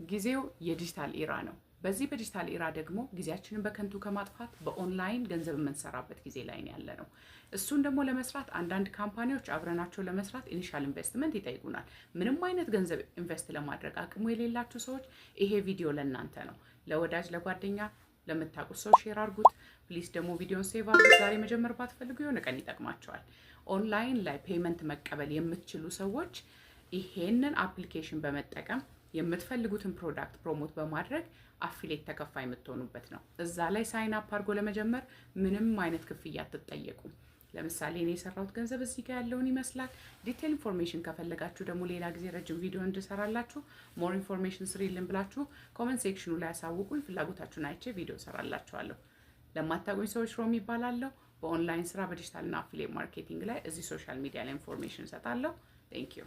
ጊዜው የዲጂታል ኢራ ነው። በዚህ በዲጂታል ኢራ ደግሞ ጊዜያችንን በከንቱ ከማጥፋት በኦንላይን ገንዘብ የምንሰራበት ጊዜ ላይ ያለነው። እሱን ደግሞ ለመስራት አንዳንድ ካምፓኒዎች አብረናቸው ለመስራት ኢኒሻል ኢንቨስትመንት ይጠይቁናል። ምንም አይነት ገንዘብ ኢንቨስት ለማድረግ አቅሙ የሌላችሁ ሰዎች ይሄ ቪዲዮ ለእናንተ ነው። ለወዳጅ ለጓደኛ ለምታውቁት ሰው ሼር አድርጉት። ፕሊስ ደግሞ ቪዲዮን ሴቭ አድርጉት። ዛሬ መጀመር ባትፈልጉ የሆነ ቀን ይጠቅማቸዋል። ኦንላይን ላይ ፔመንት መቀበል የምትችሉ ሰዎች ይሄንን አፕሊኬሽን በመጠቀም የምትፈልጉትን ፕሮዳክት ፕሮሞት በማድረግ አፊሌት ተከፋይ የምትሆኑበት ነው። እዛ ላይ ሳይን አፕ አድርጎ ለመጀመር ምንም አይነት ክፍያ አትጠየቁም። ለምሳሌ እኔ የሰራሁት ገንዘብ እዚህ ጋር ያለውን ይመስላል። ዲቴል ኢንፎርሜሽን ከፈለጋችሁ ደግሞ ሌላ ጊዜ ረጅም ቪዲዮ እንድሰራላችሁ ሞር ኢንፎርሜሽን ስሪልን ብላችሁ ኮሜንት ሴክሽኑ ላይ አሳውቁኝ። ፍላጎታችሁን አይቼ ቪዲዮ ሰራላችኋለሁ። ለማታውቁኝ ሰዎች ሮሚ ይባላለሁ። በኦንላይን ስራ በዲጂታልና አፊሊየት ማርኬቲንግ ላይ እዚህ ሶሻል ሚዲያ ላይ ኢንፎርሜሽን እሰጣለሁ። ቴንክ ዩ